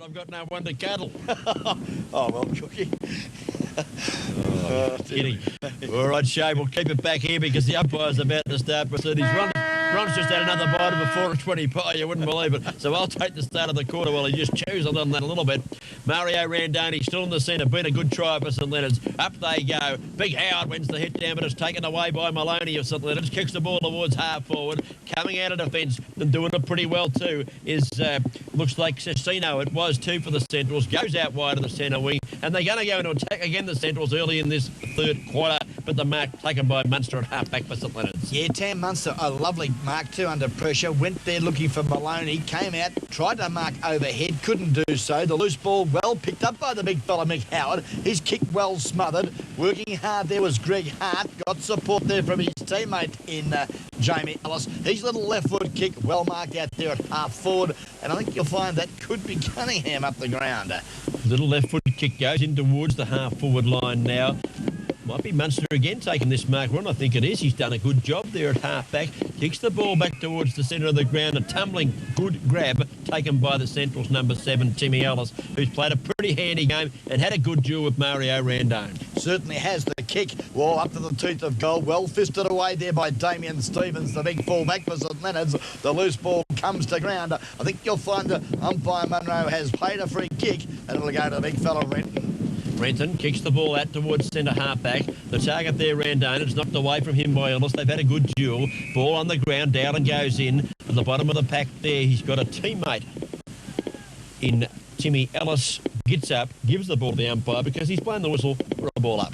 but I've got no one to cuddle. Oh, well, Cookie. Kidding. All right, Shay, we'll keep it back here because the umpire's about to start proceedings. Ron's just had another bite of a 4-20 pie, you wouldn't believe it. So I'll take the start of the quarter while he just chews on that a little bit. Mario Randoni still in the centre, been a good try for St Leonard's. Up they go. Big Howard wins the hit down, but it's taken away by Maloney of St Leonard's. Kicks the ball towards half forward. Coming out of defence and doing it pretty well too is, looks like Cecino. It was two for the Centrals. Goes out wide of the centre wing. And they're going to go into attack again, the Centrals, early in this third quarter. But the mark taken by Munster at half-back for St Leonard's. Yeah, Tam Munster, a lovely mark too under pressure. Went there looking for Maloney. Came out, tried to mark overhead. Couldn't do so. The loose ball well picked up by the big fella, Mick Howard. His kick well smothered. Working hard there was Greg Hart. Got support there from his teammate in Jamie Ellis. His little left foot kick well marked out there at half forward. And I think you'll find that could be Cunningham up the ground. Little left foot kick goes in towards the half forward line now. Might be Munster again taking this mark run. I think it is. He's done a good job there at half-back. Kicks the ball back towards the centre of the ground. A tumbling good grab taken by the Centrals number 7, Timmy Ellis, who's played a pretty handy game and had a good duel with Mario Randone. Certainly has the kick. Well, up to the teeth of goal. Well fisted away there by Damien Stevens, the big fullback for St Leonard's. The loose ball comes to ground. I think you'll find that umpire Munro has played a free kick and it'll go to the big fella Renton. Renton kicks the ball out towards centre half-back. The target there, Randone. It's knocked away from him by Ellis. They've had a good duel. Ball on the ground. Dowden goes in. At the bottom of the pack there, he's got a teammate in Timmy Ellis. Gets up, gives the ball to the umpire because he's blown the whistle for a ball up.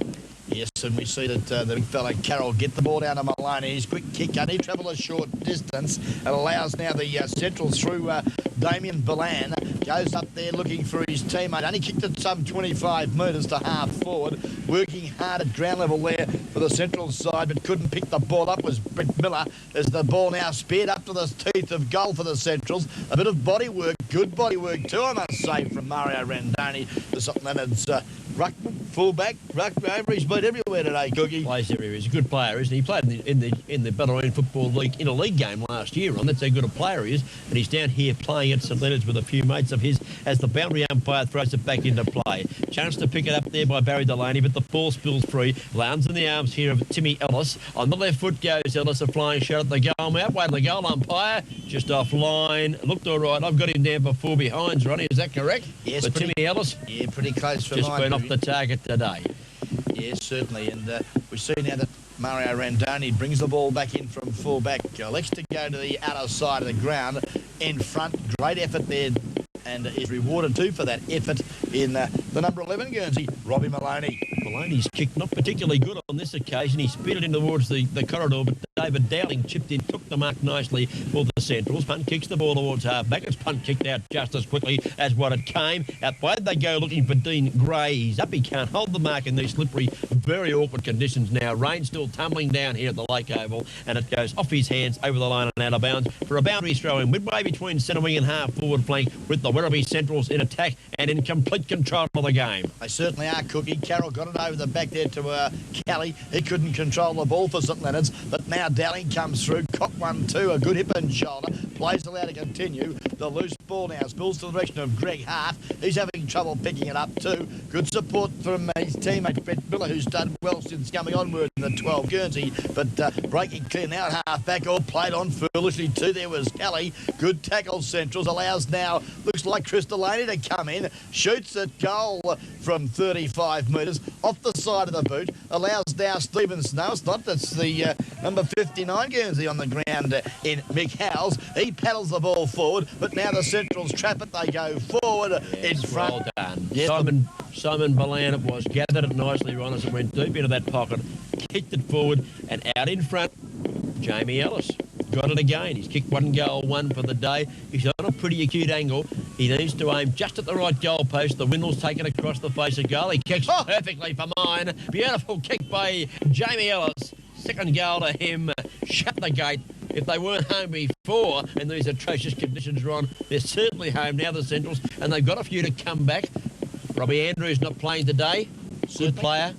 Yes, and we see that the big fellow Carroll get the ball down to Maloney. His quick kick, only travel a short distance. It allows now the Centrals through Damien Balan. Goes up there looking for his teammate. Only kicked it some 25 metres to half forward. Working hard at ground level there for the Central side, but couldn't pick the ball up was Brett Miller as the ball now speared up to the teeth of goal for the Centrals. A bit of body work, good body work too, I must say, from Mario Randoni. The St Leonard's ruckman, fullback, ruckman. He's played everywhere today, Cookie. Plays everywhere. He's a good player, isn't he? He played in the Ballerine Football League in a league game last year, Ron. That's how good a player he is. And he's down here playing at St Leonard's with a few mates of his as the boundary umpire throws it back into play. Chance to pick it up there by Barry Delaney, but the ball spills free. Lands in the arms here of Timmy Ellis. On the left foot goes Ellis, a flying shot at the goal. Outway the goal umpire, just offline. Looked all right. I've got him down for 4 behinds, Ronnie. Is that correct? Yes. But Timmy Ellis? Yeah, pretty close for just mine. been off the target today. Yes, certainly. And we see now that Mario Randoni brings the ball back in from full-back. Elects to go to the outer side of the ground. In front, great effort there. And is rewarded too for that effort in the number 11 Guernsey, Robbie Maloney. Maloney's kick not particularly good on this occasion. He speared it in towards the corridor, but David Dowling chipped in, took the mark nicely for the Centrals. Punt kicks the ball towards half-back. It's punt kicked out just as quickly as what it came. Out wide they go looking for Dean Gray. He's up, he can't hold the mark in these slippery, very awkward conditions now. Rain still tumbling down here at the Lake Oval, and it goes off his hands over the line and out of bounds for a boundary throw in midway between centre wing and half-forward flank with the Werribee Centrals in attack and in complete control of the game. They certainly are, Cookie. Carroll got it over the back there to Kelly. He couldn't control the ball for St Leonard's, but now Dowling comes through, cock 1-2, a good hip and shoulder, plays allowed to continue. The loose ball now spills to the direction of Greg Hart. He's having trouble picking it up too. Good support from his teammate Brett Miller, who's done well since coming onward in the 12 Guernsey, but breaking clear now at half-back, all played on foolishly too. There was Kelly. Good tackle, Centrals. Allows now, looks like Chris Delaney to come in, shoots at goal from 35 metres off the side of the boot, allows now Stephen Snow. It's not, that's the number 59 Guernsey on the ground in Mick Howells. He paddles the ball forward, but now the Centrals trap it. They go forward in front. Well done. Yes, Simon Balan it was, gathered it nicely, Ron, as it went deep into that pocket, kicked it forward, and out in front, Jamie Ellis. Got it again. He's kicked 1 goal, 1 for the day. He's on a pretty acute angle. He needs to aim just at the right goal post. The windmill's taken across the face of goal. He kicks perfectly for mine. Beautiful kick by Jamie Ellis. Second goal to him. Shut the gate. If they weren't home before in these atrocious conditions, Ron, they're certainly home now, the Centrals, and they've got a few to come back. Robbie Andrews not playing today. Good player.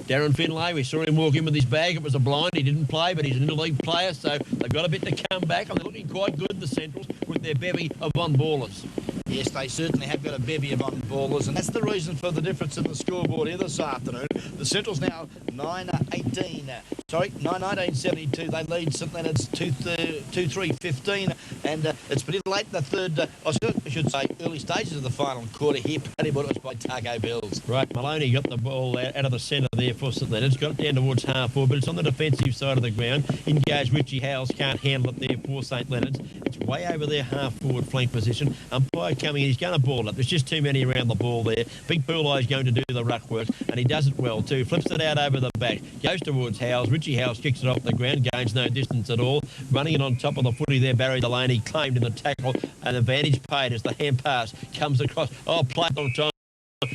Darren Finlay, we saw him walk in with his bag. It was a blind. He didn't play, but he's an interleague player, so they've got a bit to come back. And they're looking quite good, the Centrals, with their bevy of on-ballers. Yes, they certainly have got a bevy of on-ballers, and that's the reason for the difference in the scoreboard here this afternoon. The Central's now 9-19-72. They lead St Leonard's 2-3-15, and it's pretty late in the third, I should say, early stages of the final quarter here. Paddy Butler was by Taco Bills. Right, Maloney got the ball out of the centre there for St Leonard's, got it down towards half forward, but it's on the defensive side of the ground. Engaged Richie Howells, can't handle it there for St Leonard's. It's way over their half forward flank position. Umpire coming in, he's going to ball it. There's just too many around the ball there. Big Pool Eye's going to do the ruck work, and he does it well too. Flips it out over the back, goes towards Howells. Richie Howells kicks it off the ground, gains no distance at all. Running it on top of the footy there, Barry Delaney claimed in the tackle. An advantage paid as the hand pass comes across. Oh, plate on time.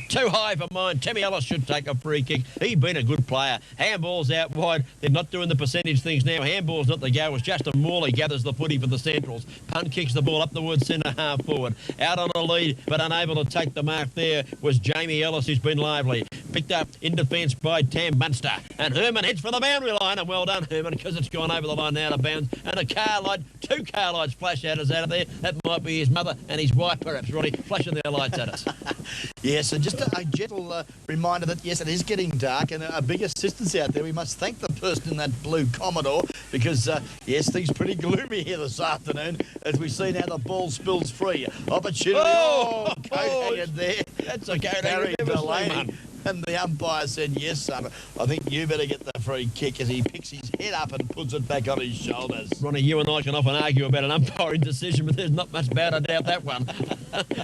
Too high for mine. Timmy Ellis should take a free kick. He's been a good player. Handball's out wide. They're not doing the percentage things now. Handball's not the go as Justin Morley gathers the footy for the Centrals. Punt kicks the ball up towards centre half forward. Out on a lead, but unable to take the mark there was Jamie Ellis, who's been lively. Picked up in defence by Tam Munster. And Herman heads for the boundary line. And well done, Herman, because it's gone over the line out of bounds. And a car light, two car lights flash at us out of there. That might be his mother and his wife, perhaps, Ronnie, flashing their lights at us. Yes, and just a gentle reminder that, yes, it is getting dark, and a big assistance out there. We must thank the person in that blue Commodore because, yes, things pretty gloomy here this afternoon as we see now the ball spills free. Opportunity. Oh, hanging there. That's a go Barry Delaney. And the umpire said, yes, son, I think you better get the free kick as he picks his head up and puts it back on his shoulders. Ronnie, you and I can often argue about an umpiring decision, but there's not much doubt about that one.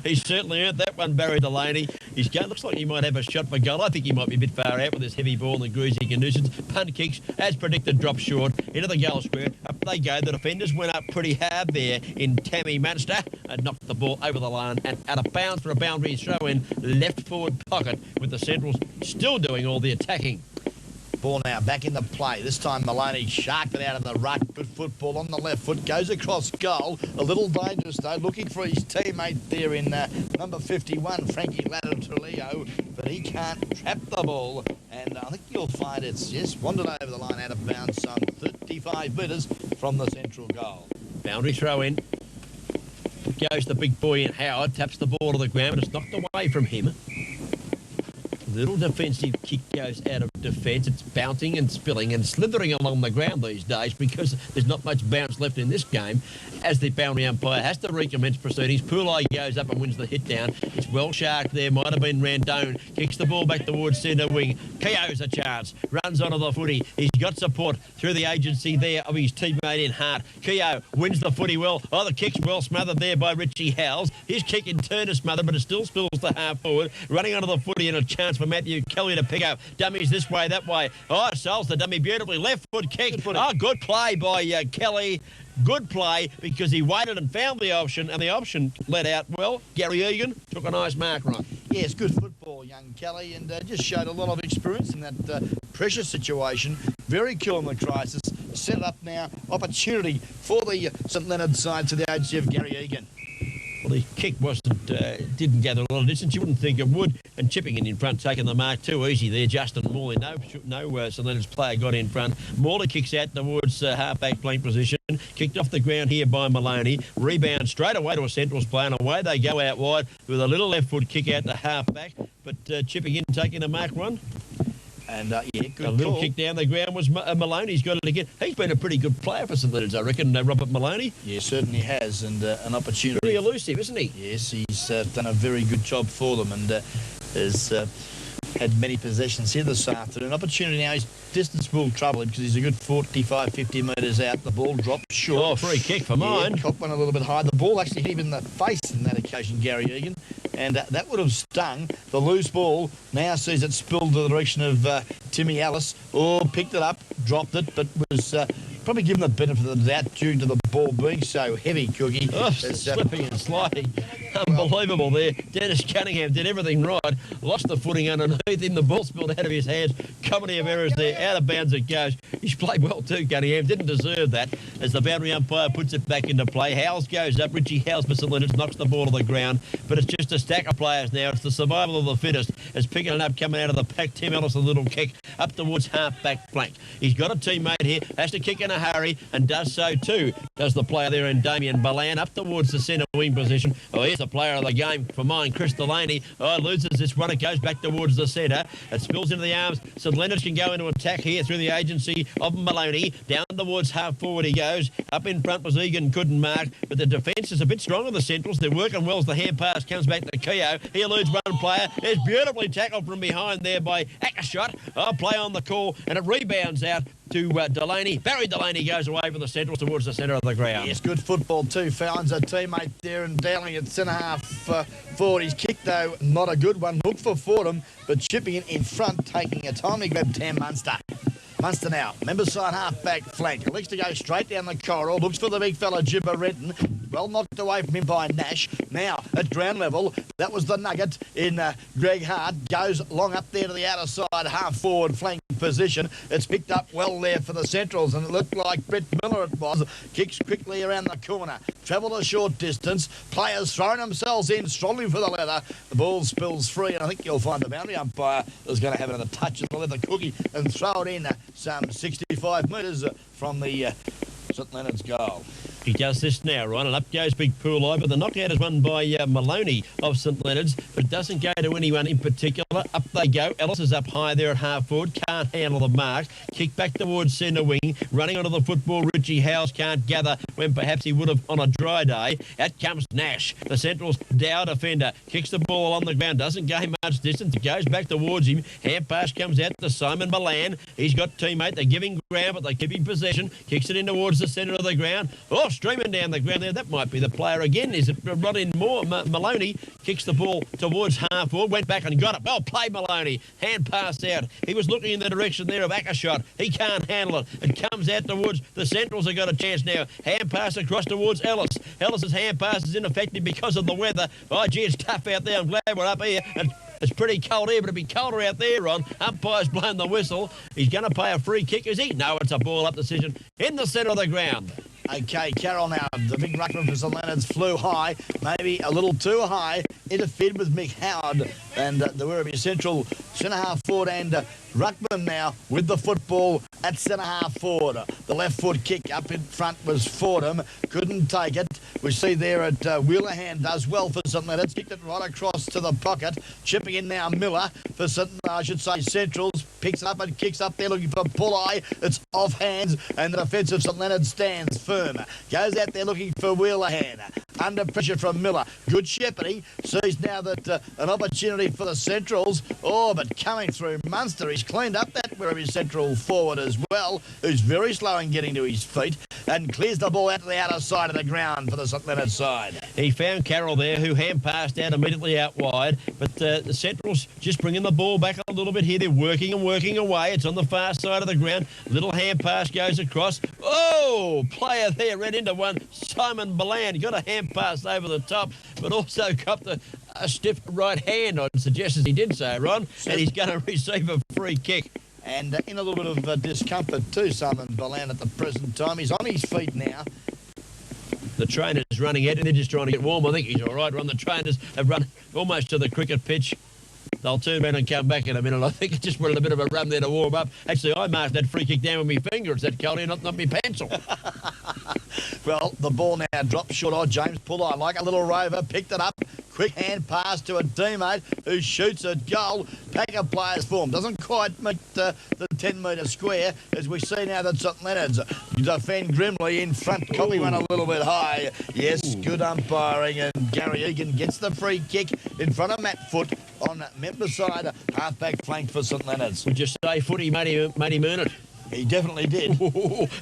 He certainly earned that one, Barry Delaney. His gun looks like he might have a shot for goal. I think he might be a bit far out with this heavy ball and the greasy conditions. Punt kicks, as predicted, drop short into the goal square. Up they go. The defenders went up pretty hard there in Tammy Munster and knocked the ball over the line and out of bounds for a boundary throw in left forward pocket with the Centrals still doing all the attacking. Ball now back into play. This time Maloney sharked it out of the ruck. Good football on the left foot. Goes across goal. A little dangerous though. Looking for his teammate there in number 51, Frankie Lattertulio. But he can't trap the ball. And I think you'll find it's, yes, wandered over the line out of bounds some 35 metres from the central goal. Boundary throw in. Goes the big boy in Howard. Taps the ball to the ground, but it's knocked away from him. Little defensive kick goes out of defence. It's bouncing and spilling and slithering along the ground these days because there's not much bounce left in this game as the boundary umpire has to recommence proceedings. Pooleye goes up and wins the hit down. It's well sharked there. Might have been Randone. Kicks the ball back towards centre wing. Keogh's a chance. Runs onto the footy. He's got support through the agency there of his teammate in Hart. Keogh wins the footy well. Oh, the kick's well smothered there by Richie Howells. His kick in turn is smothered, but it still spills to half forward. Running onto the footy and a chance for Matthew Kelly to pick up. Dummies this way, that way. Oh, solves the dummy beautifully. Left foot kick. Oh, good play by Kelly. Good play because he waited and found the option, and the option let out well. Gary Egan took a nice mark on it. Yes, good football, young Kelly, and just showed a lot of experience in that pressure situation. Very cool in the crisis. Set it up now. Opportunity for the St Leonard side to the agency of Gary Egan. Well, the kick didn't gather a lot of distance. You wouldn't think it would. And chipping it in front, taking the mark too easy there. Justin Morley, no St Leonard's player got in front. Morley kicks out towards half-back flank position. Kicked off the ground here by Maloney. Rebound straight away to a Central's player, and away they go out wide with a little left foot kick out to half-back. But chipping in, taking the mark one. And, yeah, good A little call. kick down the ground was Maloney's got it again. He's been a pretty good player for St Leonard's, I reckon, Robert Maloney. Yeah, certainly has, and an opportunity. Very elusive, isn't he? Yes, he's done a very good job for them and has had many possessions here this afternoon. Opportunity now, his distance will trouble him because he's a good 45, 50 metres out. The ball dropped short. Oh, free kick for mine. Yeah, caught one a little bit high. The ball actually hit him in the face in that occasion, Gary Egan, and that would have stung. The loose ball now sees it spilled to the direction of Timmy Ellis. Oh, picked it up, dropped it, but was probably given the benefit of the doubt due to the ball being so heavy, Cookie. Oh, slipping and sliding. Unbelievable there. Dennis Cunningham did everything right. Lost the footing underneath him. The ball spilled out of his hands. Comedy of errors there. Out of bounds it goes. He's played well too, Cunningham. Didn't deserve that as the boundary umpire puts it back into play. Howells goes up. Richie Howells for St Leonard's knocks the ball to the ground. But it's just a stack of players now. It's the survival of the fittest. It's picking it up, coming out of the pack. Tim Ellis, a little kick up towards half-back flank. He's got a teammate here. Has to kick in a hurry and does so too. Does the player there in Damien Ballan up towards the centre wing position. Oh, here's the player of the game for mine, Chris Delaney. Oh, loses this one. It goes back towards the centre. It spills into the arms. St Leonard's can go into attack here through the agency of Maloney. Down towards half forward he goes. Up in front was Egan, couldn't mark. But the defence is a bit stronger, the Centrals. They're working well as the hand pass comes back to Keogh. He eludes one player. It's beautifully tackled from behind there by Ackershot. Oh, play on the call, and it rebounds out to Delaney. Barry Delaney goes away for the Centrals towards the centre of the ground. Yes, good football too. Finds a teammate there and Dowling at centre half forward. His kick, though, not a good one. Look for Fordham, but chipping it in front, taking a timely grab, Tam Munster. Munster now, member side half-back flank. Elects to go straight down the corridor. Looks for the big fella, Jibber Redden. Well knocked away from him by Nash. Now, at ground level, that was the nugget in Greg Hart. Goes long up there to the outer side, half-forward flank position. It's picked up well there for the Centrals, and it looked like Brett Miller it was. Kicks quickly around the corner. Travelled a short distance. Players throwing themselves in, strolling for the leather. The ball spills free, and I think you'll find the boundary umpire is going to have another touch of the leather cookie and throw it in some 65 metres from the St Leonard's goal. He does this now, Ron, and up goes Big Pool Eye, but the knockout is won by Maloney of St Leonard's, but doesn't go to anyone in particular. Up they go. Ellis is up high there at half forward, can't handle the mark. Kick back towards centre wing, running onto the football. Richie Howes can't gather when perhaps he would have on a dry day. Out comes Nash, the Central's Dow defender, kicks the ball along the ground, doesn't gain much distance. It goes back towards him. Hand pass comes out to Simon Milan. He's got teammate. They're giving ground, but they keep in possession. Kicks it in towards the centre of the ground. Oh, streaming down the ground there. That might be the player again. Is it Rodin Moore? Maloney kicks the ball towards half forward. Went back and got it. Well played, Maloney. Hand pass out. He was looking in the direction there of Ackershot. He can't handle it. It comes out towards the Centrals. Have got a chance now. Hand pass across towards Ellis. Ellis's hand pass is ineffective because of the weather. Oh, gee, it's tough out there. I'm glad we're up here. It's pretty cold here, but it'll be colder out there, Ron. Umpire's blown the whistle. He's going to pay a free kick, is he? No, it's a ball-up decision in the centre of the ground. Okay, Carroll now. The big ruckman for St Leonard's flew high, maybe a little too high. Interfered with Mick Howard and the Werribee Central centre-half forward and ruckman now with the football at centre-half forward. The left foot kick up in front was Fordham. Couldn't take it. We see there at Wheelerhan does well for St Leonard's. Kicked it right across to the pocket. Chipping in now Miller for Centrals. Picks it up and kicks up there looking for Pulleye. It's off hands and the defence of St Leonard stands firm. Goes out there looking for Wheelerhan. Under pressure from Miller. Good shepherding. Sees now that an opportunity for the Centrals. Oh, but coming through Munster. He's cleaned up that Werribee Central forward as well, who's very slow in getting to his feet, and clears the ball out to the outer side of the ground for the St Leonard side. He found Carroll there, who hand passed out immediately out wide, but the Centrals just bringing the ball back a little bit here. They're working and working away. It's on the far side of the ground. Little hand pass goes across. Oh, player there ran into one. Simon Milan got a hand pass over the top, but also copped a stiff right hand, I'd suggest, as he did so, Ron, and he's going to receive a free kick. And in a little bit of discomfort too, Simon Milan at the present time. He's on his feet now. The trainer's running out and they're just trying to get warm. I think he's all right, Ron. The trainers have run almost to the cricket pitch. They'll turn around and come back in a minute. I think it just wanted a bit of a run there to warm up. Actually, I marked that free kick down with my finger. It's that cold here, not my pencil. Well, the ball now drops short. Oh, James Pulleye, like a little rover, picked it up. Quick hand pass to a teammate who shoots a goal. Pack of players form. Doesn't quite meet the 10-metre square, as we see now that St Leonard's defend grimly in front. Copy went a little bit high. Yes, good umpiring, and Gary Egan gets the free kick in front of Matt Foote on member side, half-back flank for St Leonard's. Would you say Footy made him earn it? He definitely did.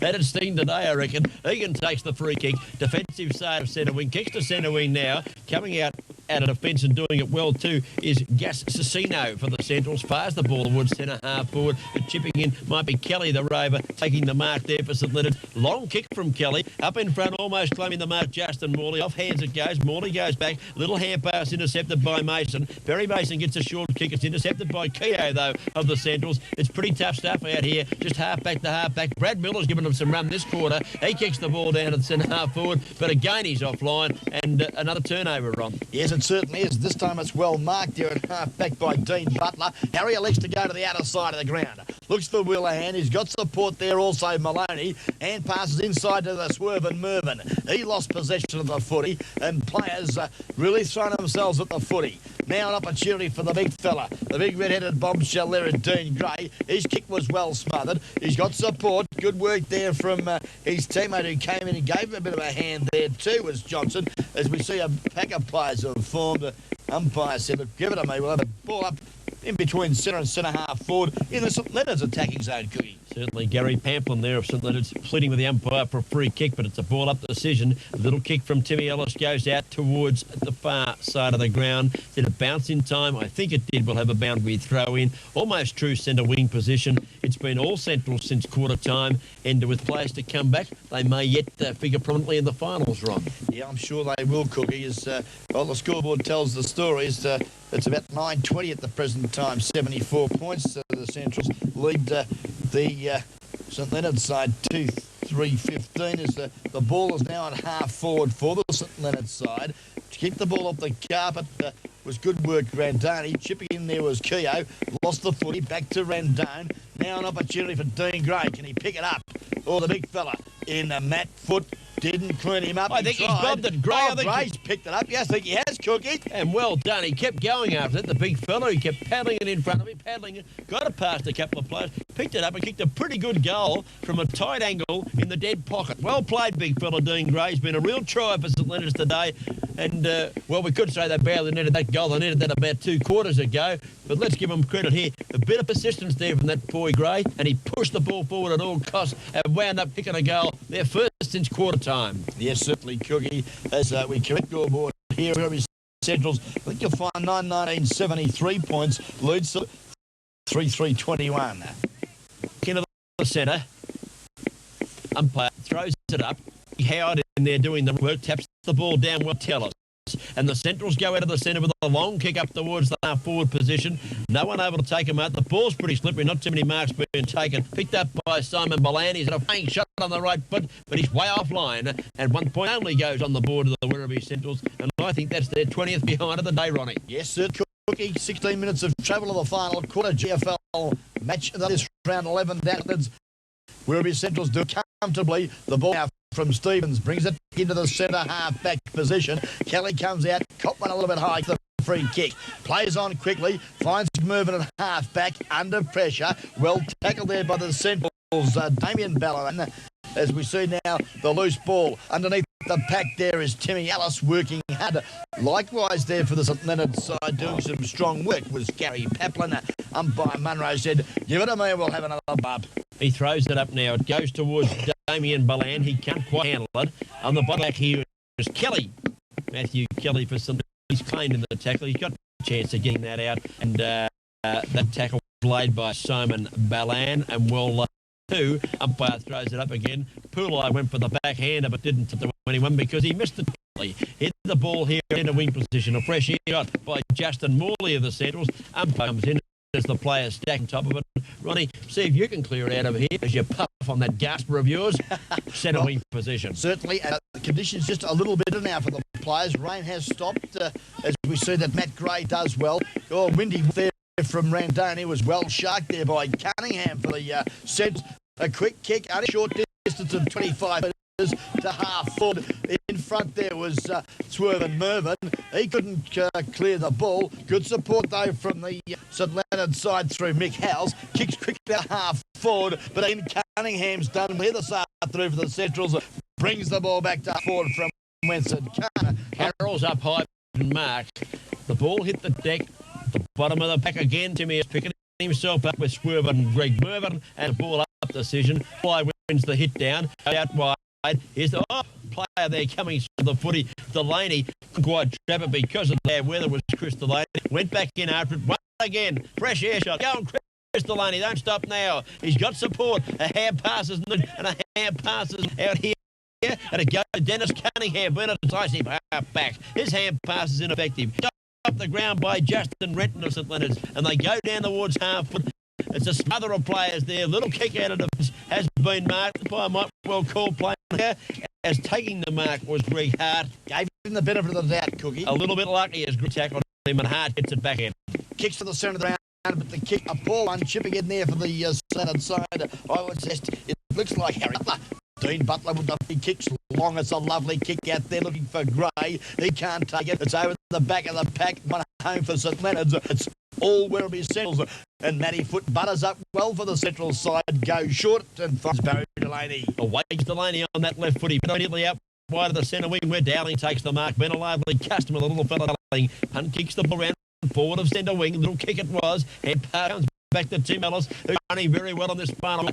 That'd sting today, I reckon. Egan takes the free kick. Defensive side of centre wing. Kicks to centre wing now. Coming out of defence and doing it well too is Gas Cicino for the Centrals. Fires the ball towards centre half forward. But chipping in might be Kelly, the rover, taking the mark there for St Leonard. Long kick from Kelly. Up in front, almost claiming the mark, Justin Morley. Off hands it goes. Morley goes back. Little hand pass intercepted by Mason. Barry Mason gets a short kick. It's intercepted by Keogh, though, of the Centrals. It's pretty tough stuff out here. Just half back to half back. Brad Miller's given them some run this quarter. He kicks the ball down at centre half forward, but again he's offline, and another turnover, Ron. Yes, it certainly is. This time it's well marked here at half back by Dean Butler. Harry elects to go to the outer side of the ground. looks for Wheelahan. He's got support there also, Maloney, and passes inside to the Swerve and Mervyn. He lost possession of the footy, and players really throwing themselves at the footy. Now an opportunity for the big fella, the big red-headed bombshell there at Dean Gray. His kick was well smothered. He's got support. Good work there from his teammate who came in and gave him a bit of a hand there too, was Johnson, as we see a pack of players who have formed. The umpire said, look, give it to me. We'll have a ball up in between centre and centre-half forward in the St Leonard's attacking zone, Cookie. Certainly Gary Pamplin there of St Leonard's pleading with the umpire for a free kick, but it's a ball-up decision. A little kick from Timmy Ellis goes out towards the far side of the ground. Did it bounce in time? I think it did. We'll have a boundary throw in. Almost true centre wing position. It's been all central since quarter time, and with players to come back, they may yet figure prominently in the finals, Ron. Yeah, I'm sure they will, Cookie. As well, the scoreboard tells the story. It's about 9:20 at the present time, 74 points. The Centrals lead the St Leonard's side 2-3-15 as the ball is now on half forward for the St Leonard's side. To keep the ball off the carpet was good work, Randone. Chipping in there was Keogh. Lost the footy, back to Randone. Now an opportunity for Dean Gray. Can he pick it up? Or the big fella in Matt Foot didn't clean him up. I think he's bobbed it. Gray's picked it up. Yes, I think he has, Cookie. And well done. He kept going after it. The big fellow, he kept paddling it in front of him, paddling it, got it past a couple of players, picked it up and kicked a pretty good goal from a tight angle in the dead pocket. Well played, big fella Dean Gray. He's been a real try for St Leonard's today. And, well, we could say they barely netted that goal. They netted that about 2 quarters ago. But let's give them credit here. A bit of persistence there from that boy Gray, and he pushed the ball forward at all costs and wound up kicking a goal, their first since quarter time. Yes, certainly, Cookie. As we correct your board here, Ruby Centrals, I think you'll find 73 points, leads to 3-3-21. Into the centre. Umpire throws it up. Howard in there doing the work, taps the ball down well, Tellers. And the Centrals go out of the centre with a long kick up towards the half-forward position. No one able to take him out. The ball's pretty slippery, not too many marks being taken. Picked up by Simon Balan. He's had a flank shot on the right foot, but he's way offline. And 1 point only goes on the board of the Werribee Centrals. And I think that's their 20th behind of the day, Ronnie. Yes, sir. Cookie, 16 minutes of travel to the final quarter GFL match. That is round 11 downwards. Werribee Centrals do comfortably. The ball now from Stevens brings it into the centre half-back position. Kelly comes out, caught one a little bit high for the free kick. Plays on quickly, finds Mervyn at half-back, under pressure. Well tackled there by the Centrals, Damien Ballaran. As we see now, the loose ball underneath the pack there is Timmy Ellis working hard. Likewise there for the St Leonard's side doing some strong work was Gary Paplin. Umpire Munro said, give it to me, we'll have another bump. He throws it up now. It goes towards Damien Balan. He can't quite handle it. On the bottom back here is Kelly. Matthew Kelly for St. He's claimed in the tackle. He's got a chance of getting that out. And that tackle laid by Simon Balan. And well, two. Umpire throws it up again. Pooleye went for the backhander but didn't hit anyone because he missed it. Hit the ball here in a wing position. A fresh shot by Justin Morley of the Centrals. Umpire comes in as the players stack on top of it. Ronnie, see if you can clear it out of here as you puff on that gasper of yours. Centre wing position. Certainly, the conditions just a little better now for the players. Rain has stopped as we see that Matt Gray does well. Oh, windy there from Randone was well sharked there by Cunningham for the Seds. A quick kick, only short distance of 25 metres to half forward. In front there was Swerve and Mervyn. He couldn't clear the ball. Good support though from the St Leonard side through Mick Howells. Kicks quick about half forward, but then Cunningham's done with the start through for the Centrals. Brings the ball back to forward from Winston Carter. Carroll's up high and mark. The ball hit the deck. The bottom of the pack again. Timmy is picking himself up with Swerve and Greg Mervyn, and the ball up decision. Fly wins the hit down. Out wide. Here's the player there coming to the footy. Delaney couldn't quite trap it because of the bad weather was Chris Delaney. Went back in after it. Once again, fresh air shot. Go on, Chris Delaney. Don't stop now. He's got support. A hand passes and a hand passes out here. And it goes to Dennis Cunningham. Been a decisive half back. His hand pass is ineffective. Up the ground by Justin Renton of St Leonard's. And they go down towards half foot. It's a smother of players there. Little kick out of the has been marked by a might well called player. As taking the mark was Greg Hart. Gave him the benefit of the doubt, Cookie. A little bit lucky as Greg tackled him and Hart hits it back in. Kicks to the centre of the but the kick, a poor one, chipping in there for the centred side. I would suggest it looks like Harry Butler. Dean Butler with the big kicks long. It's a lovely kick out there looking for Gray. He can't take it. It's over the back of the pack. One home for St Leonard's. It's all Werribee Centrals. And Matty Foot butters up well for the central side. Goes short and finds Barry Delaney. Away Delaney on that left foot. He immediately out wide of the centre wing where Dowling takes the mark. Been a lovely customer, the little fella Dowling. Punt kicks the ball round forward of centre wing. Little kick it was. Head comes back to Tim Ellis, who's running very well on this final.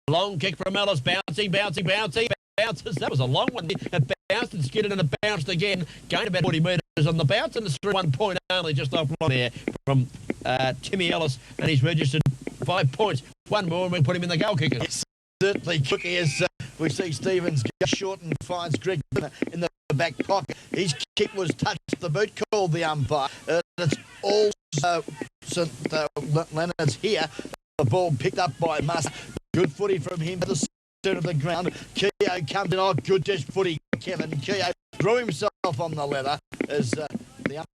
Long kick from Ellis, bouncing. Bounces. That was a long one. It bounced and skidded and it bounced again. Going about 40 metres on the bounce, and it's through 1 point only, just off line there from Timmy Ellis, and he's registered 5 points. One more and we'll put him in the goal kicker. Yes, certainly quickly as we see Stevens go short and finds Greg in the back pocket. His kick was touched the boot, called the umpire. It's all St Leonard's here. The ball picked up by Must. Good footy from him to the centre of the ground. Keogh comes in. Oh, good test footy. Kevin Keogh threw himself on the leather as the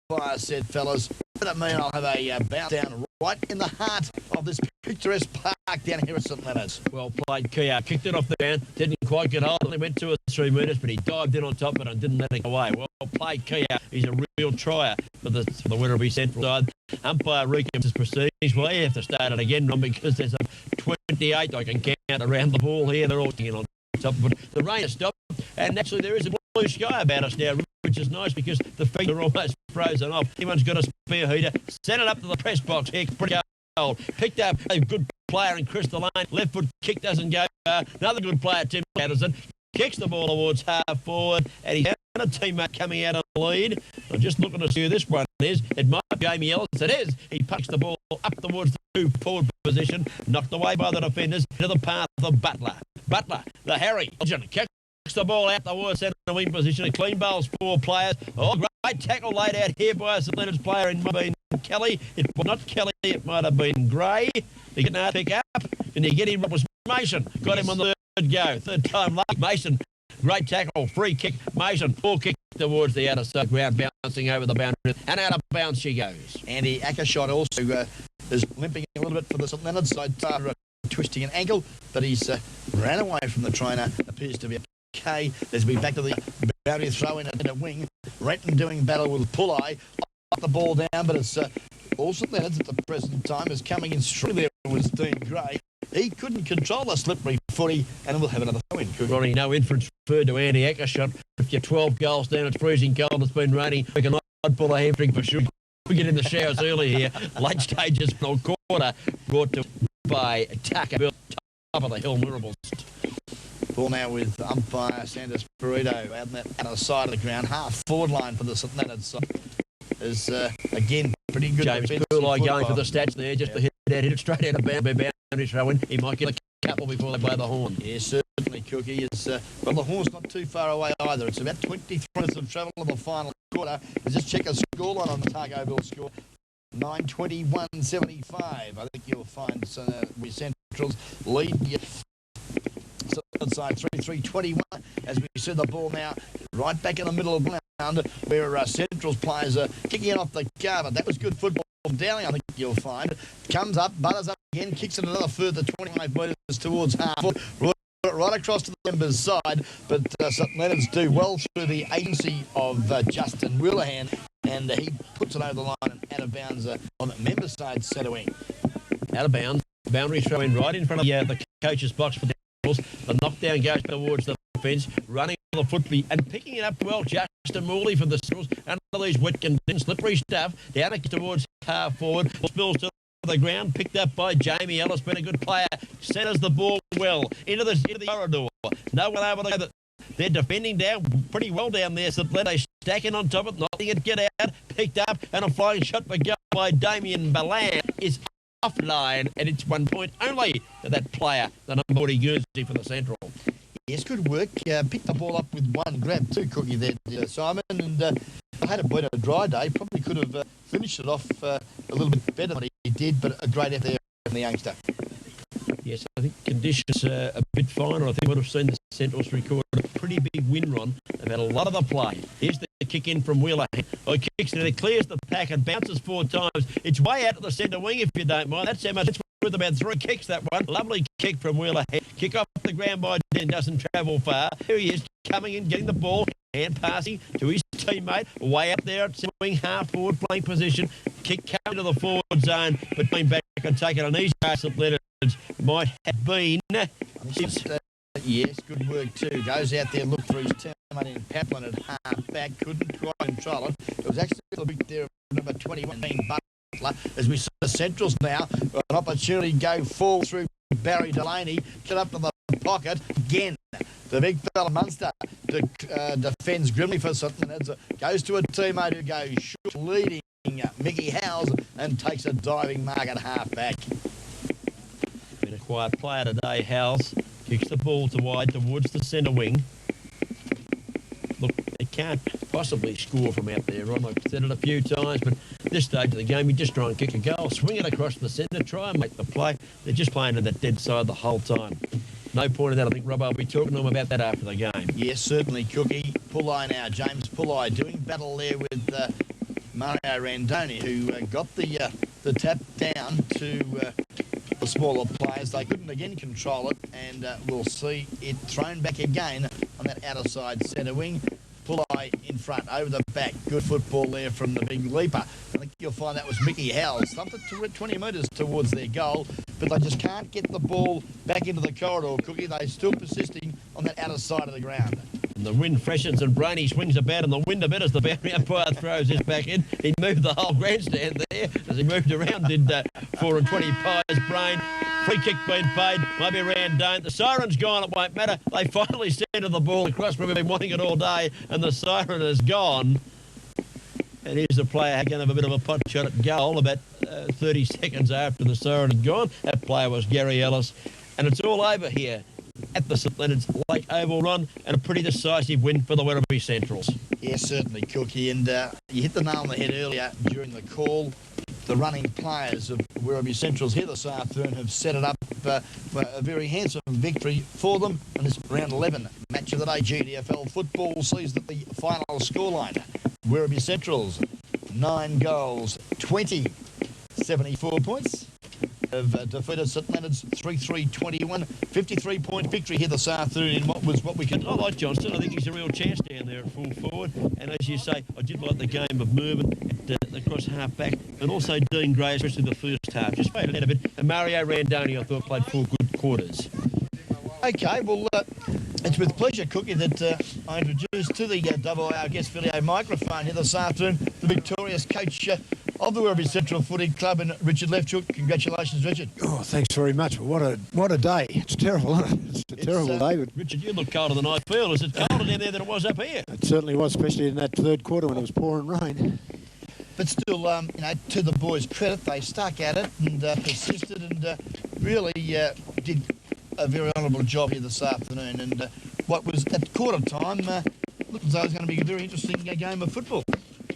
umpire said, fellas, doesn't mean I'll have a bounce down right in the heart of this picturesque park down here at St Leonard's. Well played, Keogh. Kicked it off the ground. Didn't quite get hold. Only went 2 or 3 metres, but he dived in on top of it and didn't let it go away. Well played, Keogh. He's a real trier for the Werribee Central side. Umpire Reekham is prestige. Well, you have to start it again, Ron, because there's a 28 I can count around the ball here. They're all singing on top. But the rain has stopped, and actually there is a blue sky about us now, which is nice because the feet are almost frozen off. Anyone's got a spare heater, send it up to the press box here. Pretty cold. Picked up a good player in Chris Delane. Left foot kick doesn't go. Another good player, Tim Patterson, kicks the ball towards half forward, and he's a teammate coming out on the lead. I'm just looking to see who this one is. It might be Jamie Ellis. It is. He punches the ball up towards the forward position, knocked away by the defenders to the path of Butler. Butler, the Harry, kicks the ball out towards centre wing position. A clean bowls 4 players. Oh, great tackle laid out here by a St Leonard's player. It might have been Kelly. It was not Kelly. It might have been Gray. He get a pick up, and he get him. It was Mason. Got him on the third go. Third time late. Mason. Great tackle, free kick, Mason, full kick towards the outer side ground, bouncing over the boundary, and out of bounds she goes. Andy Ackershot also is limping a little bit for the St Leonard's side, twisting an ankle, but he's ran away from the trainer, appears to be okay. There's be back to the boundary throw in a wing. Renton doing battle with Pulley, the ball down, but it's all St Leonard's at the present time is coming in straight there with Dean Gray. He couldn't control the slippery footy, and we'll have another throw in. Ronnie, no inference referred to Andy Ackershot. If you're 12 goals down, it's freezing cold, it's been raining. We can I'd pull a hamstring for sure. We get in the showers early here. Late stages, final quarter, brought to by Tucker, top of the hill, Mirabels. Ball now with umpire Sanders Burrito out on that outer side of the ground, half forward line for the St Leonard's side. Is again pretty good. James Pooley going for the stats there, just to hit it straight out of boundary throw in. He might get a couple before they blow the horn. Yeah, certainly, Cookie. Well, the horn's not too far away either. It's about 23 minutes of travel to the final quarter. Let's just check a scoreline on the Targoville score. 9:21.75. I think you'll find we Central's lead. Side 3-3-21 as we see the ball now right back in the middle of the ground where Central's players are kicking it off the cover. That was good football from Dowling, I think you'll find. Comes up, butters up again, kicks it another further 25 metres towards half. Right across to the members' side, but St Leonard's do well through the agency of Justin Willihan, and he puts it over the line and out of bounds on the members' side centre wing. Out of bounds, boundary throw in right in front of the coach's box for the The knockdown goes towards the fence, running on the footby and picking it up well. Justin Morley for the Centrals under these wet conditions, slippery stuff. Down it towards half forward, spills to the ground, picked up by Jamie Ellis, been a good player. Centres the ball well into the corridor. No one able to go. They're defending down pretty well down there. So they stacking on top of it, nothing it get out, picked up, and a flying shot for goal by Damien Balan is offline, and it's 1 point only to that player, the number 40 Guernsey for the Central. Yes, good work. Picked the ball up with one grab too, Cookie, there, Simon. And I had been a dry day, probably could have finished it off a little bit better than he did, but a great effort there from the youngster. Yes, I think conditions are a bit finer. I think we would have seen the Centrals record a pretty big win run. They've had a lot of the play. Here's the kick in from Wheeler. Oh, he kicks it, it clears the pack and bounces 4 times. It's way out to the centre wing, if you don't mind. That's how much it's with about 3 kicks, that one. Lovely kick from Wheeler. Kick off the ground by Den, doesn't travel far. Here he is, coming in, getting the ball, and passing to his teammate, way up there at centre wing, half forward flank position. Kick coming to the forward zone, but going back and taking an easy pass at Leonard might have been. Yes, good work too. Goes out there, look for his teammate in Paplin at half back. Couldn't quite control it. It was actually a bit there, number 21, being Butler. As we see the Centrals now, an opportunity to go forward through Barry Delaney. Get up to the pocket again. The big fella Munster defends grimly for St Leonard's. Goes to a teammate who goes short, leading Mickey Howes, and takes a diving mark at half back. Been a quiet player today, Howes. Kicks the ball to wide towards the centre wing. Look, it can't possibly score from out there, Ron. I've said it a few times, but at this stage of the game, you just try and kick a goal, swing it across the centre, try and make the play. They're just playing to that dead side the whole time. No point in that. I think Robbo will be talking to him about that after the game. Yes, certainly, Cookie. Pulley now, James Pulley doing battle there with Mario Randoni, who got the tap down to the smaller players. They couldn't again control it, and we'll see it thrown back again on that outer side centre wing. Pulley in front, over the back. Good football there from the big leaper. I think you'll find that was Mickey Howes. Thumped it 20 metres towards their goal, but they just can't get the ball back into the corridor, Cookie. They're still persisting on that outer side of the ground. And the wind freshens and Brainy swings about in the wind a bit as the boundary umpire throws this back in. He moved the whole grandstand there as he moved around, did 4 and 20 Pies Brain. Free kick being paid, maybe around Dane. The siren's gone, it won't matter. They finally centre the ball across where we've been wanting it all day, and the siren is gone. And here's the player going to have a bit of a pot shot at goal about 30 seconds after the siren had gone. That player was Gary Ellis. And it's all over here at the St Leonard's late oval run, and a pretty decisive win for the Werribee Centrals. Yes, certainly, Cookie. And you hit the nail on the head earlier during the call. The running players of Werribee Centrals here this afternoon have set it up for a very handsome victory for them. And this round 11 match of the day, GDFL football, sees that the final scoreline, Werribee Centrals, 9 goals, 20, 74 points. Have defeated St Leonard's 3-3-21, 53-point victory here this afternoon in what we can. I like Johnston. I think he's a real chance down there at full forward. And as you say, I did like the game of Mervyn across half back, and also Dean Gray, especially the first half. Just faded out a bit. And Mario Randoni, I thought, played 4 good quarters. Okay, well, it's with pleasure, Cookie, that I introduce to the WIR guest video microphone here this afternoon the victorious coach of the Werribee Central Footy Club, and Richard Lefthook. Congratulations, Richard. Oh, thanks very much. What a day. It's terrible, isn't it? It's a terrible day. But Richard, you look colder than I feel. Is it colder down there than it was up here? It certainly was, especially in that third quarter when it was pouring rain. But still, to the boys' credit, they stuck at it and persisted and really did a very honourable job here this afternoon. And what was at quarter time looked as though it was going to be a very interesting game of football.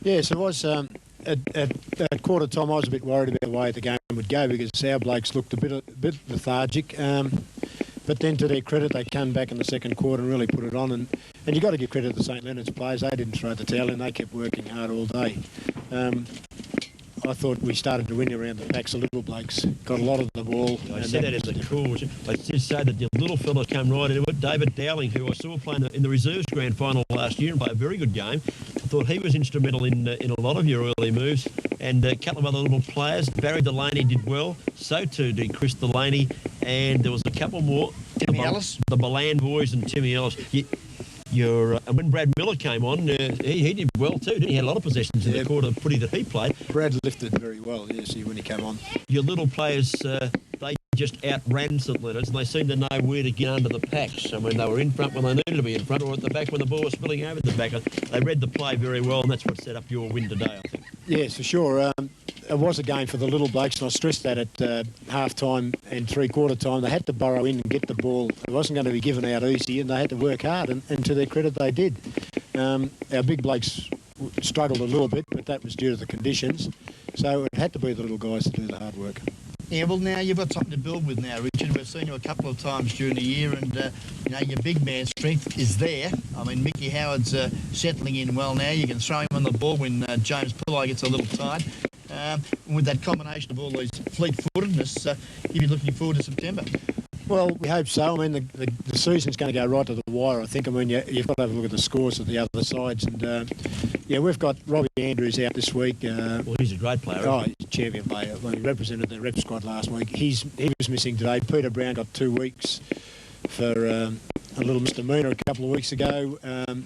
Yes, it was. At quarter time, I was a bit worried about the way the game would go because our blokes looked a bit lethargic. But then, to their credit, they came back in the second quarter and really put it on. And you've got to give credit to the St Leonard's players. They didn't throw the towel in. They kept working hard all day. I thought we started to win around the backs of little blokes. Got a lot of the ball. I said that in the call. I just say that the little fellas came right into it. David Dowling, who I saw playing in the reserves grand final last year and play a very good game. I thought he was instrumental in a lot of your early moves. And a couple of other little players. Barry Delaney did well. So too did Chris Delaney. And there was a couple more. Timmy Ellis. The Balan boys and Timmy Ellis. And when Brad Miller came on, he did well too, didn't he? He had a lot of possessions in the quarter of footy that he played. Brad lifted very well, yes, when he came on. Your little players, they just outran St Leonard's, and they seemed to know where to get under the packs. I mean, they were in front when they needed to be in front, or at the back when the ball was spilling over the back. They read the play very well, and that's what set up your win today, I think. Yes, for sure. It was a game for the little blokes, and I stressed that at half-time and three-quarter time. They had to burrow in and get the ball. It wasn't going to be given out easy, and they had to work hard, and to their credit, they did. Our big blokes struggled a little bit, but that was due to the conditions. So it had to be the little guys to do the hard work. Yeah, well, now you've got something to build with now, Richard. We've seen you a couple of times during the year, and you know, your big man strength is there. I mean, Mickey Howard's settling in well now. You can throw him on the ball when James Pillay gets a little tired. With that combination of all these fleet-footedness, you'll be looking forward to September. Well, we hope so. I mean, the season's going to go right to the wire, I think. I mean, you've got to have a look at the scores of the other sides. And, yeah, we've got Robbie Andrews out this week. Well, he's a great player. Oh, he's a champion player. Well, he represented the rep squad last week. He was missing today. Peter Brown got 2 weeks for a little misdemeanor a couple of weeks ago.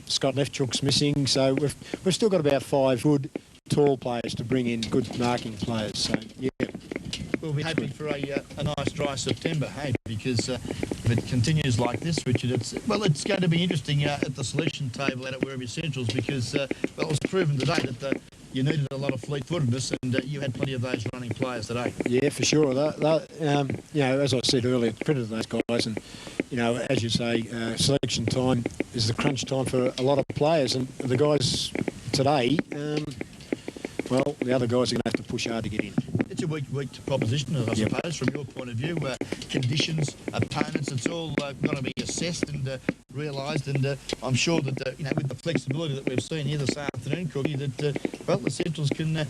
Scott Leftchook's missing. So we've still got about 5 good, tall players to bring in, good marking players. So, yeah. We'll be hoping for a nice dry September, hey, because if it continues like this, Richard, it's going to be interesting at the selection table out at Werribee Centrals because, well, it was proven today that you needed a lot of fleet-footedness and you had plenty of those running players today. Yeah, for sure. You know, as I said earlier, credit to those guys and, you know, as you say, selection time is the crunch time for a lot of players and the guys today, well, the other guys are going to have to push hard to get in. It's a weak proposition, I suppose, from your point of view. Conditions, opponents, it's all got to be assessed and realised. And I'm sure that, you know, with the flexibility that we've seen here this afternoon, Cookie, that, well, the Centrals can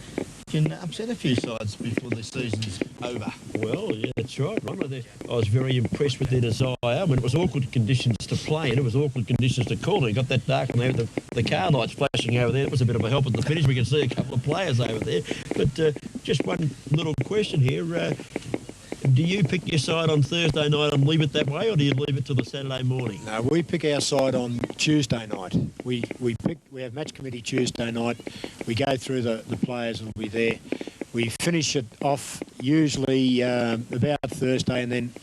upset a few sides before the season's over. Well, yeah, that's right, Ron. I was very impressed with their desire. I mean, it was awkward conditions to play in. It was awkward conditions to call in. Got that dark and there with the car lights flashing over there. It was a bit of a help at the finish. We could see a couple of players over there. But just one little question here. Do you pick your side on Thursday night and leave it that way, or do you leave it till the Saturday morning? No, we pick our side on Tuesday night. We have match committee Tuesday night. We go through the players will be there. We finish it off usually about Thursday, and then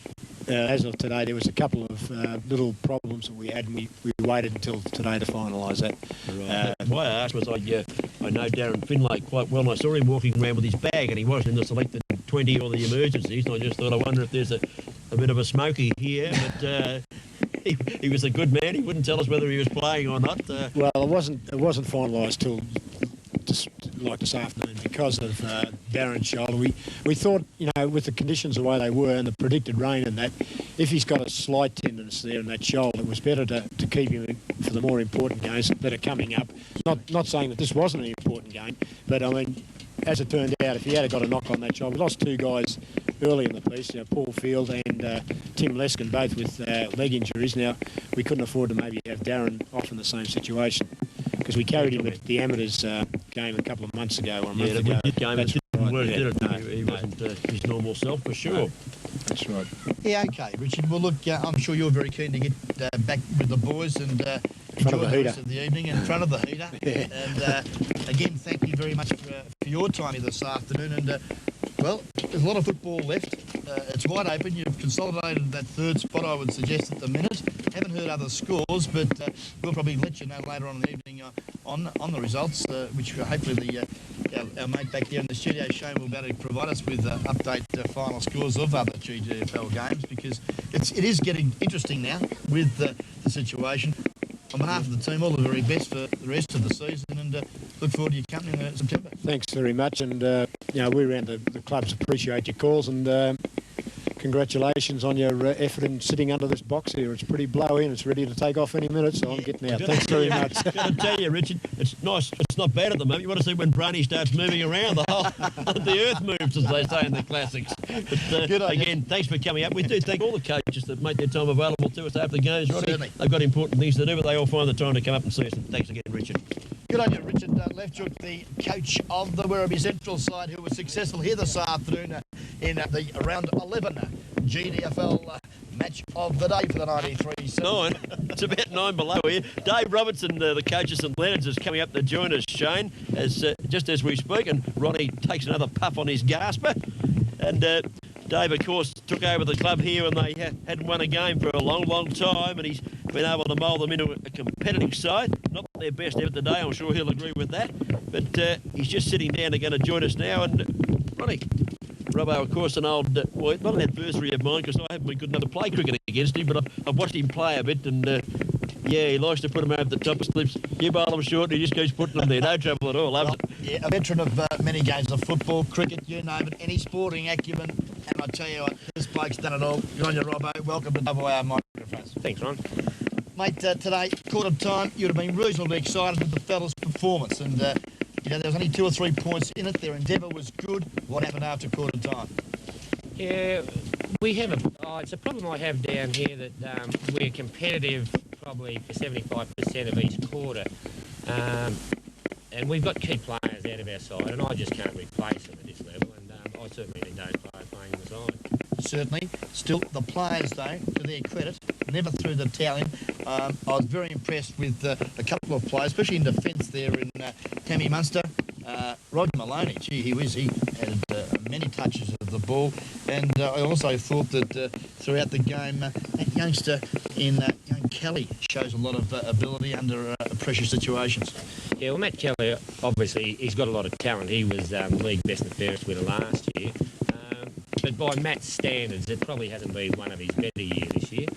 as of today, there was a couple of little problems that we had, and we waited until today to finalise that. Right. Why I asked was I know Darren Finlay quite well, and I saw him walking around with his bag, and he wasn't in the selected 20 or the emergencies, and I just thought, I wonder if there's a bit of a smoky here, but he was a good man. He wouldn't tell us whether he was playing or not. Well, it wasn't finalised till just like this afternoon because of Darren's shoulder. We thought, you know, with the conditions the way they were and the predicted rain and that, if he's got a slight tenderness there in that shoulder, it was better to keep him in for the more important games that are coming up. Not saying that this wasn't an important game, but I mean, as it turned out, if he had got a knock on that shoulder, we lost 2 guys early in the piece, you know, Paul Field and Tim Leskin, both with leg injuries. Now, we couldn't afford to maybe have Darren off in the same situation because we carried him at the Amateurs game a couple of months ago or a month ago. Game That's didn't right. work, Yeah. did it? No, He wasn't his normal self, for sure. No. That's right. Yeah, okay, Richard. Well, look, I'm sure you're very keen to get back with the boys and enjoy the rest of the evening in front of the heater. Yeah. And again, thank you very much for your time here this afternoon. And well, there's a lot of football left. It's wide open. You've consolidated that third spot, I would suggest, at the minute. Haven't heard other scores, but we'll probably let you know later on in the evening on the results, which hopefully our mate back there in the studio, Shane, will be able to provide us with update final scores of other GTFL games, because it is getting interesting now with the situation. On behalf of the team, all the very best for the rest of the season, and look forward to your company in September. Thanks very much, and you know, we around the clubs appreciate your calls, and congratulations on your effort in sitting under this box here. It's pretty blowy and it's ready to take off any minute, so I'm getting out. Thanks very much. I've got to tell you, Richard, it's nice. It's not bad at the moment. You want to see when Brownie starts moving around, the earth moves, as they say in the classics. But again, thanks for coming up. We do thank all the coaches that make their time available to us after the games. Certainly. They've got important things to do, but they all find the time to come up and see us. And thanks again, Richard. Good on you, Richard Leftchook, the coach of the Werribee Central side, who was successful here this afternoon in the round 11 GDFL match of the day for the 93 St L. It's about 9 below here. Dave Robertson, the coach of St Leonard's, is coming up to join us, Shane, just as we speak, and Ronnie takes another puff on his gasper. And Dave, of course, took over the club here and they hadn't won a game for a long, long time, and he's been able to mould them into a competitive side. Not their best effort today, I'm sure he'll agree with that. But he's just sitting down and going to join us now. And Ronnie, Robbo, of course, an old, well, not an adversary of mine, because I haven't been good enough to play cricket against him, but I've watched him play a bit, and yeah, he likes to put them over the top of slips. You bowl them short, and he just keeps putting them there. No trouble at all. Loves it. Yeah, a veteran of many games of football, cricket, you name it, any sporting acumen, And I tell you what, this bloke's done it all. Good on you, Robbo. Welcome to WR Microphones. Thanks, Ron. Mate, today, quarter time, you'd have been reasonably excited with the fellas' performance. And, you know, there was only 2 or 3 points in it. Their endeavour was good. What happened after quarter time? Yeah, we have it's a problem I have down here that we're competitive probably for 75% of each quarter. And we've got key players out of our side, and I just can't replace them at this level, and I certainly don't play playing on the side. Certainly. Still, the players, though, to their credit, never threw the towel in. I was very impressed with a couple of players, especially in defence there in Tammy Munster. Roger Maloney, gee, he had many touches of the ball. And I also thought that throughout the game, that youngster in young Kelly shows a lot of ability under pressure situations. Yeah, well, Matt Kelly, obviously, he's got a lot of talent. He was league best and fairest winner last year. But by Matt's standards, it probably hasn't been one of his better years this year.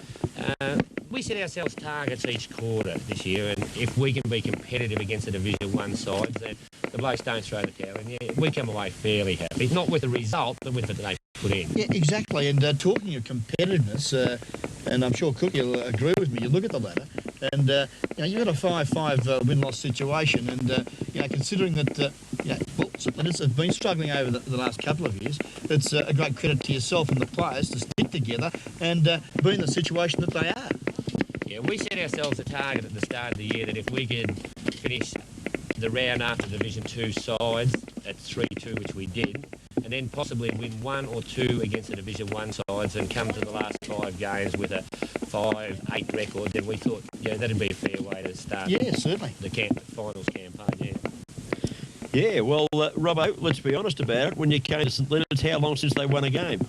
We set ourselves targets each quarter this year, and if we can be competitive against the Division 1 sides, then the blokes don't throw the towel in. Yeah, we come away fairly happy. Not with the result, but with what they put in. Yeah, exactly. And talking of competitiveness, and I'm sure Cookie will agree with me, you look at the ladder, and you know, you've got a 5-5 win-loss situation, and you know, considering that you know, well, St Leonard's have been struggling over the last couple of years, it's a great credit to yourself and the players to stick together and be in the situation that they are. Yeah, we set ourselves a target at the start of the year that if we could finish the round after Division 2 sides at 3-2, which we did, and then possibly win 1 or 2 against the Division 1 sides and come to the last 5 games with a 5-8 record, then we thought, yeah, that'd be a fair way to start. Yeah, certainly. The finals campaign, yeah. Yeah, well, Robbo, let's be honest about it. When you came to St Leonard's, how long since they won a game?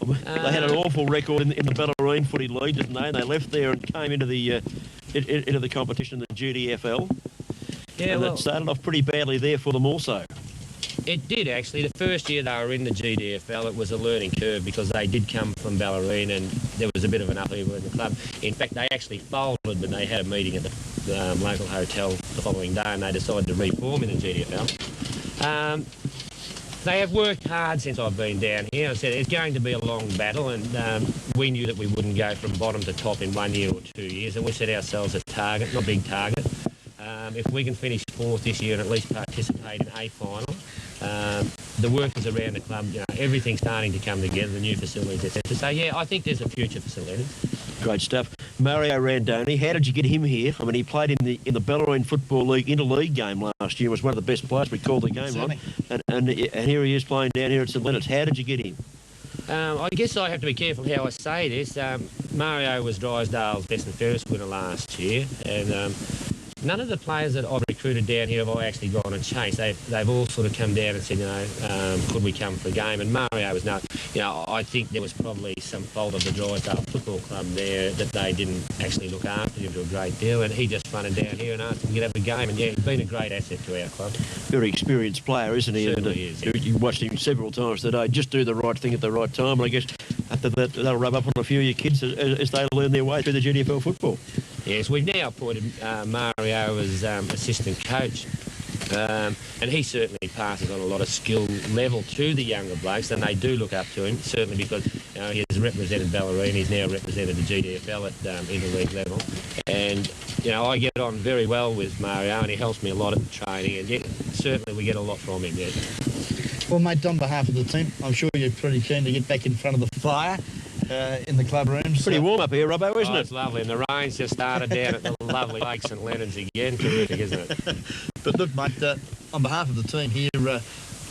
They had an awful record in the Bellarine Footy League, didn't they? And they left there and came into the competition in the GDFL. Yeah, and well, it started off pretty badly there for them also. It did, actually. The first year they were in the GDFL, it was a learning curve because they did come from Bellarine and there was a bit of an upheaval in the club. In fact, they actually folded when they had a meeting at the local hotel the following day and they decided to reform in the GDFL. They have worked hard since I've been down here. I said it's going to be a long battle, and we knew that we wouldn't go from bottom to top in 1 year or 2 years, and we set ourselves a target, not a big target. If we can finish 4th this year and at least participate in a final, the workers around the club, you know, everything's starting to come together, the new facilities, etc. So, yeah, I think there's a future for St Leonard's. Great stuff. Mario Randoni, how did you get him here? I mean, he played in the Bellarine Football League interleague game last year. Was one of the best players. We called the game on, and here he is playing down here at St Leonard's. How did you get him? I guess I have to be careful how I say this. Mario was Drysdale's best and fairest winner last year, and none of the players that I've recruited down here have I actually gone and chased. They've all sort of come down and said, you know, could we come for a game? And Mario was no. You know, I think there was probably some fault of the Drysdale Football Club there that they didn't actually look after him to a great deal, and he just running down here and asked him to get have a game. And yeah, he's been a great asset to our club. Very experienced player, isn't he? Certainly is. Yeah. You watched him several times today. Just do the right thing at the right time, and I guess after that they'll rub up on a few of your kids as they learn their way through the GDFL football. Yes, we've now appointed Mario as assistant coach. And he certainly passes on a lot of skill level to the younger blokes, and they do look up to him, certainly because you know, he has represented Bellarine, he's now represented the GDFL at interleague level. And, you know, I get on very well with Mario, and he helps me a lot at the training, and yeah, certainly we get a lot from him, yeah. Well, mate, on behalf of the team, I'm sure you're pretty keen to get back in front of the fire in the club rooms. Pretty warm up here, Robbo, isn't it? It's lovely, and the rain's just started down at the lovely Lake St Leonard's again. Terrific, isn't it? But look, mate, on behalf of the team here,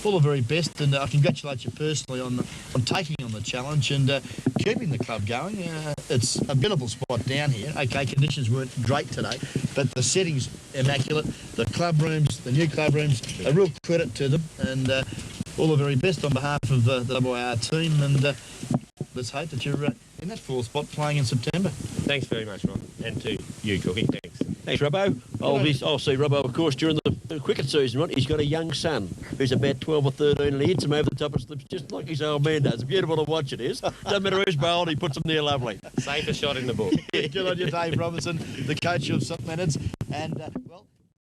all the very best, and I congratulate you personally on taking on the challenge and keeping the club going. It's a biddable spot down here. Okay, conditions weren't great today, but the setting's immaculate. The club rooms, the new club rooms, a real credit to them, and all the very best on behalf of the WR team, and let's hope that you're in that 4th spot playing in September. Thanks very much, Ron, and to you, Cookie. Thanks. Thanks, Robbo. I'll see Robbo, of course, during the cricket season, right? He's got a young son who's about 12 or 13, and he hits him over the top of slips just like his old man does. Beautiful to watch it is. Doesn't matter who's bowled, he puts them there lovely. Safest shot in the book. Good on you, Dave Robinson, the coach of St Leonard's, and well.